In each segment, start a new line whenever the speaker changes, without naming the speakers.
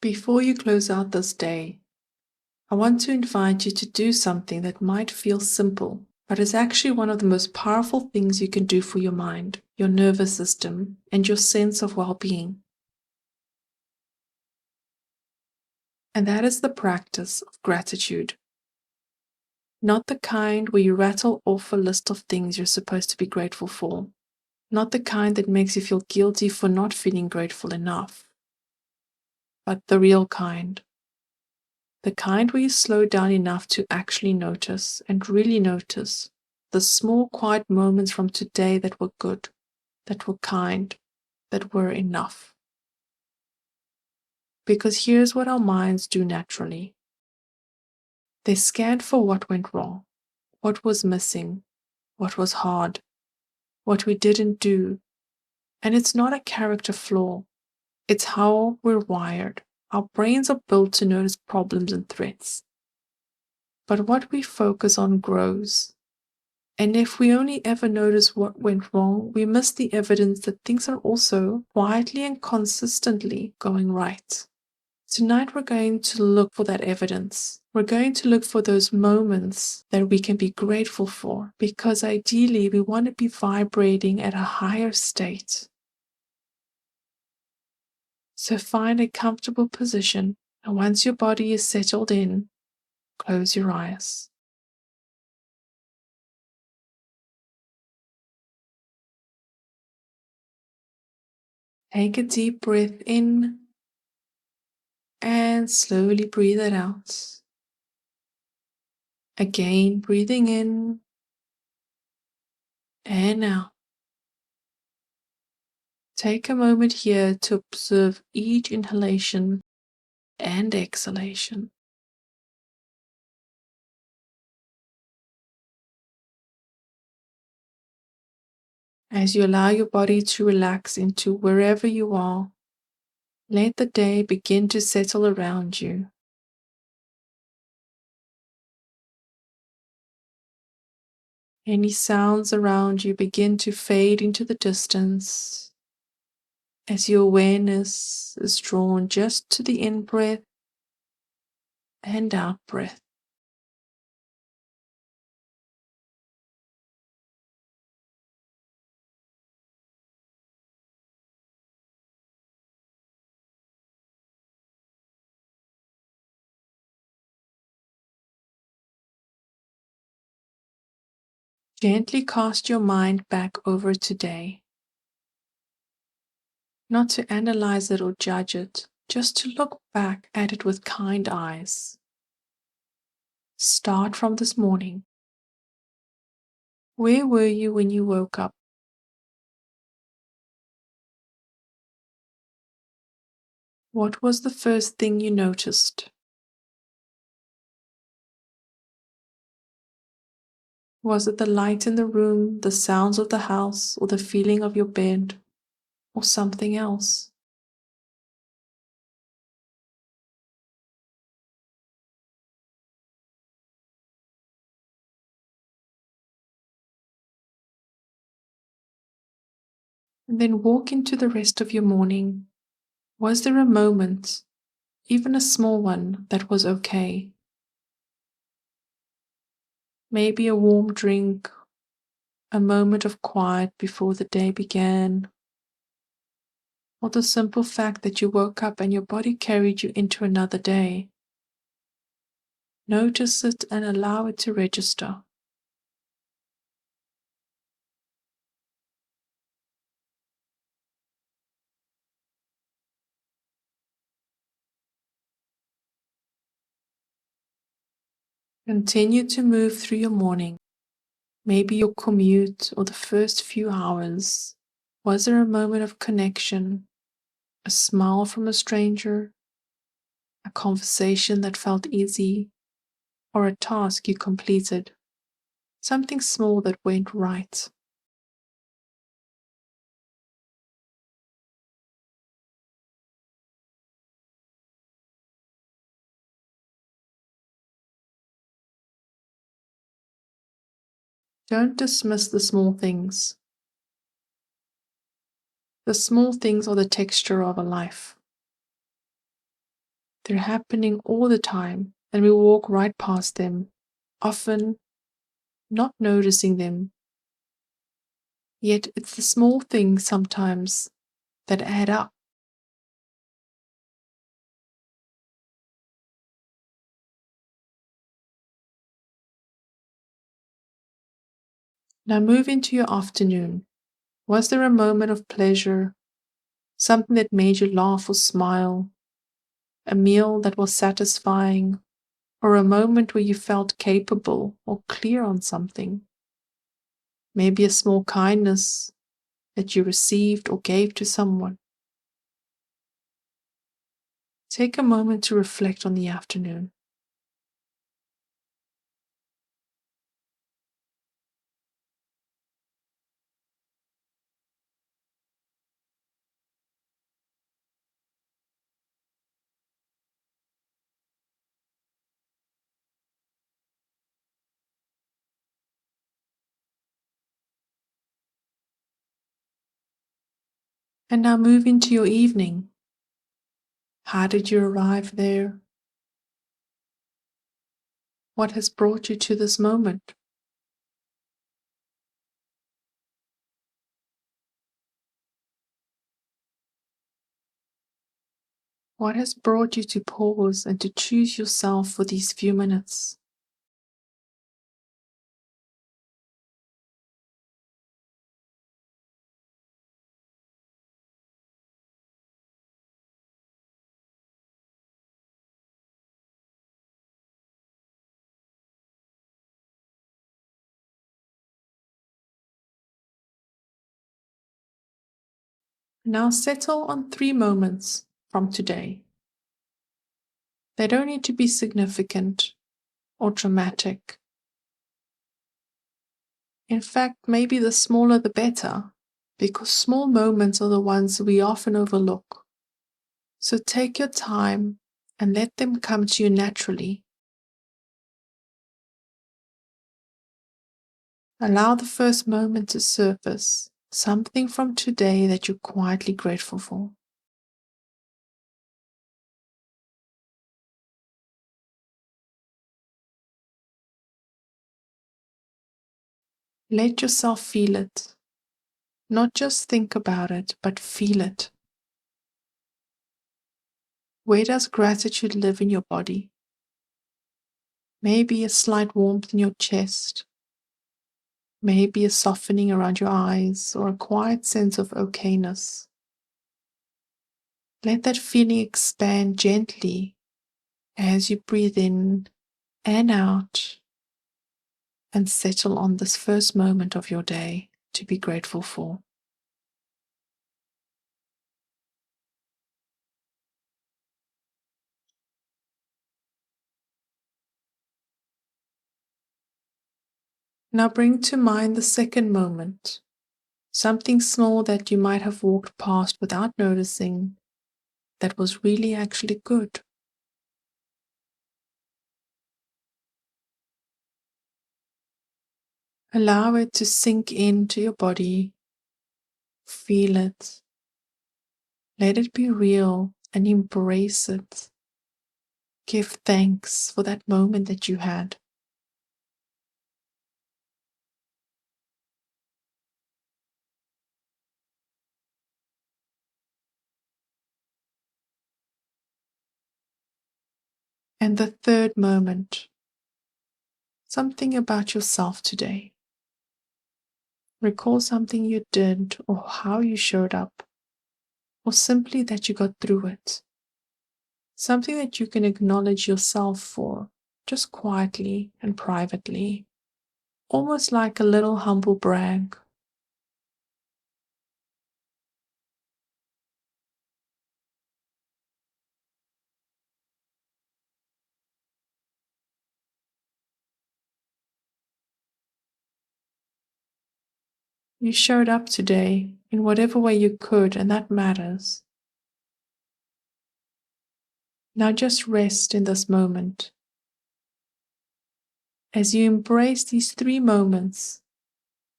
Before you close out this day, I want to invite you to do something that might feel simple, but is actually one of the most powerful things you can do for your mind, your nervous system, and your sense of well-being. And that is the practice of gratitude. Not the kind where you rattle off a list of things you're supposed to be grateful for. Not the kind that makes you feel guilty for not feeling grateful enough. But the real kind. The kind where you slow down enough to actually notice and really notice the small quiet moments from today that were good, that were kind, that were enough. Because here's what our minds do naturally. They scan for what went wrong, what was missing, what was hard, what we didn't do. And it's not a character flaw. It's how we're wired. Our brains are built to notice problems and threats. But what we focus on grows. And if we only ever notice what went wrong, we miss the evidence that things are also quietly and consistently going right. Tonight we're going to look for that evidence. We're going to look for those moments that we can be grateful for, because ideally we want to be vibrating at a higher state. So find a comfortable position, and once your body is settled in, close your eyes. Take a deep breath in and slowly breathe it out. Again, breathing in and out. Take a moment here to observe each inhalation and exhalation. As you allow your body to relax into wherever you are, let the day begin to settle around you. Any sounds around you begin to fade into the distance as your awareness is drawn just to the in-breath and out-breath. Gently cast your mind back over today, not to analyze it or judge it, just to look back at it with kind eyes. Start from this morning. Where were you when you woke up? What was the first thing you noticed? Was it the light in the room, the sounds of the house, or the feeling of your bed, or something else? And then walk into the rest of your morning. Was there a moment, even a small one, that was okay? Maybe a warm drink, a moment of quiet before the day began, or the simple fact that you woke up and your body carried you into another day. Notice it and allow it to register. Continue to move through your morning, maybe your commute or the first few hours. Was there a moment of connection, a smile from a stranger, a conversation that felt easy, or a task you completed? Something small that went right. Don't dismiss the small things. The small things are the texture of a life. They're happening all the time, and we walk right past them, often not noticing them. Yet it's the small things sometimes that add up. Now move into your afternoon. Was there a moment of pleasure, something that made you laugh or smile, a meal that was satisfying, or a moment where you felt capable or clear on something? Maybe a small kindness that you received or gave to someone. Take a moment to reflect on the afternoon. And now move into your evening. How did you arrive there? What has brought you to this moment? What has brought you to pause and to choose yourself for these few minutes? Now settle on 3 moments from today. They don't need to be significant or dramatic. In fact, maybe the smaller the better, because small moments are the ones we often overlook. So take your time and let them come to you naturally. Allow the first moment to surface, something from today that you're quietly grateful for. Let yourself feel it. Not just think about it, but feel it. Where does gratitude live in your body? Maybe a slight warmth in your chest, maybe a softening around your eyes, or a quiet sense of okayness. Let that feeling expand gently as you breathe in and out and settle on this first moment of your day to be grateful for. Now bring to mind the second moment, something small that you might have walked past without noticing that was really actually good. Allow it to sink into your body, feel it, let it be real and embrace it. Give thanks for that moment that you had. And the third moment, something about yourself today. Recall something you did or how you showed up, or simply that you got through it. Something that you can acknowledge yourself for, just quietly and privately, almost like a little humble brag. You showed up today in whatever way you could, and that matters. Now just rest in this moment. As you embrace these 3 moments,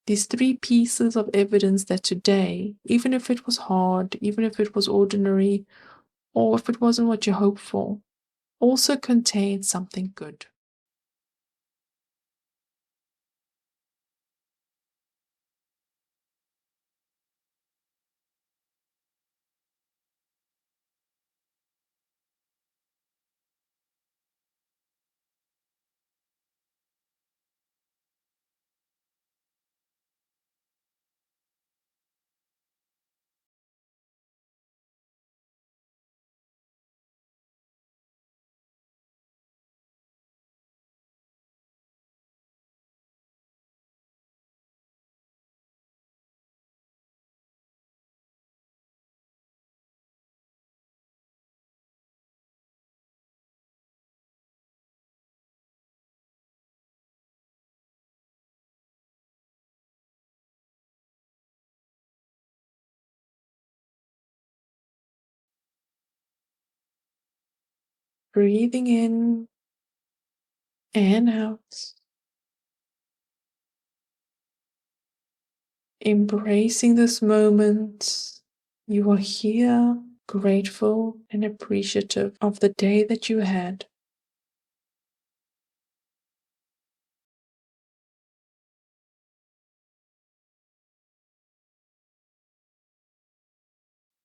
these 3 pieces of evidence that today, even if it was hard, even if it was ordinary, or if it wasn't what you hoped for, also contains something good. Breathing in and out. Embracing this moment. You are here, grateful and appreciative of the day that you had.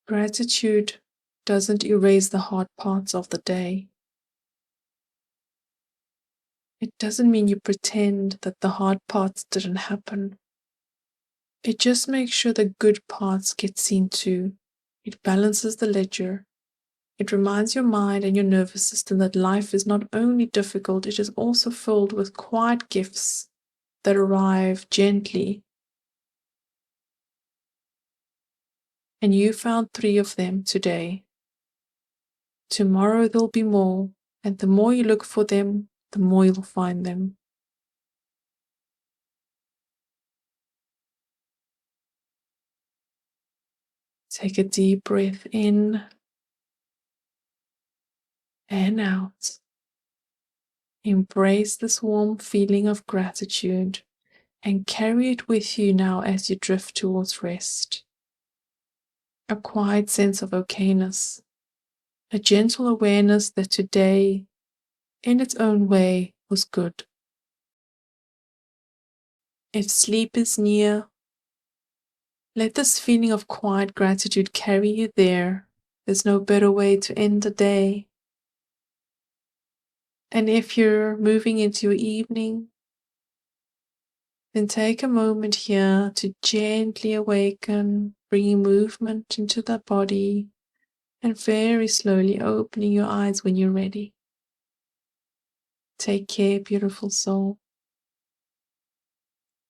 Gratitude doesn't erase the hard parts of the day. It doesn't mean you pretend that the hard parts didn't happen. It just makes sure the good parts get seen too. It balances the ledger. It reminds your mind and your nervous system that life is not only difficult, it is also filled with quiet gifts that arrive gently. And you found 3 of them today. Tomorrow there'll be more, and the more you look for them, the more you'll find them. Take a deep breath in and out. Embrace this warm feeling of gratitude and carry it with you now as you drift towards rest. A quiet sense of okayness, a gentle awareness that today, in its own way, was good. If sleep is near, let this feeling of quiet gratitude carry you there. There's no better way to end the day. And if you're moving into your evening, then take a moment here to gently awaken, bringing movement into the body and very slowly opening your eyes when you're ready. Take care, beautiful soul.